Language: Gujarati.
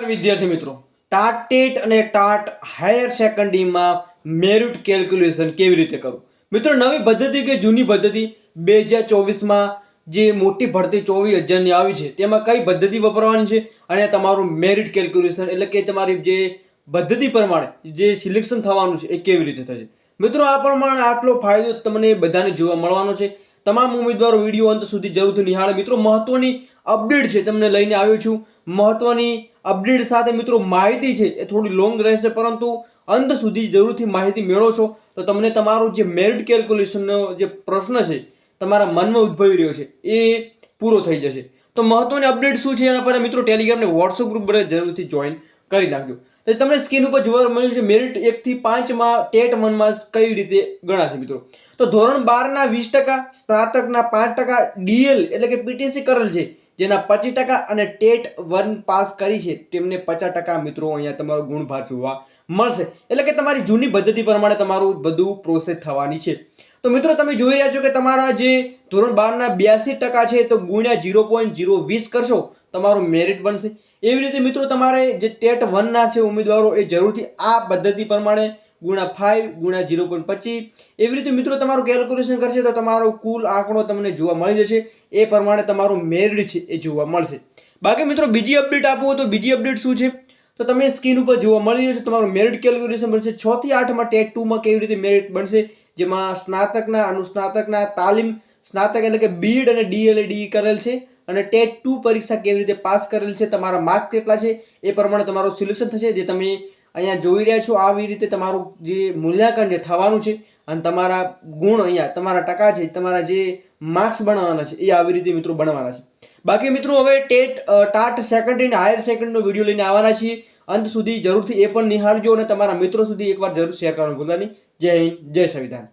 વિદ્યાર્થી મિત્રો, ટાટ ટેટ અને ટાટ હાયર સેકન્ડરીમાં મેરિટ કેલ્ક્યુલેશન કેવી રીતે કરવું? મિત્રો, નવી પદ્ધતિ કે જૂની પદ્ધતિ 2024માં જે મોટી ભરતી 24,000ની આવી છે તેમાં કઈ પદ્ધતિ વપરાવાની છે અને તમારું મેરિટ કેલ્ક્યુલેશન એટલે કે તમારી જે પદ્ધતિ પ્રમાણે જે સિલેક્શન થવાનું છે એ કેવી રીતે થશે? મિત્રો, આ પ્રમાણે આટલો ફાયદો તમને બધાને જોવા મળવાનો છે. તમામ ઉમેદવારો વિડીયો અંત સુધી જરૂરથી નિહાળે. મિત્રો, મહત્વની અપડેટ છે તમને લઈને આવ્યો છું. મહત્વની અપડેટ સાથે મિત્રો માહિતી છે એ થોડી લોંગ રહેશે, પરંતુ અંત સુધી જરૂરથી માહિતી મેળવશો તો તમને તમારું જે મેરિટ કેલ્ક્યુલેશનનો જે પ્રશ્ન છે તમારા મનમાં ઉદ્ભવી રહ્યો છે એ પૂરો થઈ જશે. તો મહત્વની અપડેટ શું છે એના પર મિત્રો ટેલિગ્રામ ને વોટ્સઅપ ગ્રુપ પર જરૂરથી જોઈન કરી નાખજો. તો તમને સ્ક્રીન ઉપર જોવા મળ્યું છે મેરિટ 1 થી 5માં ટેટ 1માં કઈ રીતે ગણાશે મિત્રો. તો ધોરણ 12ના 20%, સ્નાતકના 5%, ડીએલ એટલે કે પીટીસી કરેલ છે જેના 25% અને ટેટ 1 પાસ કરી છે તેમને 50% મિત્રો અહીંયા તમારો ગુણભાર જોવા મળશે. એટલે કે તમારી જૂની પદ્ધતિ પ્રમાણે તમારું બધું પ્રોસેસ થવાની છે. તો મિત્રો, તમે જોઈ રહ્યા છો કે તમારા જે ધોરણ 12ના 82% છે તો ગુણ્યા 0.020 કરશો તમારું મેરિટ બનશે. એવી રીતે મિત્રો તમારે જે ટેટ 1ના છે ઉમેદવારો એ જરૂરથી આ પદ્ધતિ પ્રમાણે ગુણ્યા 5 ગુણ્યા 0.25 એવી રીતે મિત્રો તમારું કેલ્ક્યુલેશન કરશે તો તમારો કુલ આંકડો તમને જોવા મળી જશે. એ પ્રમાણે તમારું મેરિટ છે એ જોવા મળશે. બાકી મિત્રો બીજી અપડેટ આપું તો બીજી અપડેટ શું છે તો તમે સ્ક્રીન ઉપર જોવા મળી જશે તમારું મેરિટ કેલ્ક્યુલેશન બનશે. 6 થી 8માં ટેટ 2માં કેવી રીતે મેરિટ બનશે, જેમાં સ્નાતકના, અનુસ્નાતકના, તાલીમ, સ્નાતક એટલે કે બીએડ અને ડીએલએડી કરેલ છે અને ટેટ 2 પરીક્ષા કેવી રીતે પાસ કરેલ છે, તમારા માર્ક કેટલા છે એ પ્રમાણે તમારું સિલેક્શન થશે. જે તમે અહીંયા જોઈ રહ્યા છો આવી રીતે તમારું જે મૂલ્યાંકન જે થવાનું છે અને તમારા ગુણ અહીંયા તમારા ટકા છે, તમારા જે માર્ક્સ બનાવવાના છે એ આવી રીતે મિત્રો બનાવવાના છે. બાકી મિત્રો હવે ટાટ સેકન્ડરી અને હાયર સેકન્ડરીનો વિડીયો લઈને આવવાના છીએ. અંત સુધી જરૂરથી એ પણ નિહાળજો અને તમારા મિત્રો સુધી એકવાર જરૂર શેર કરવાનું ભૂલતા નહીં. જય હિન્દ, જય સંવિધાન.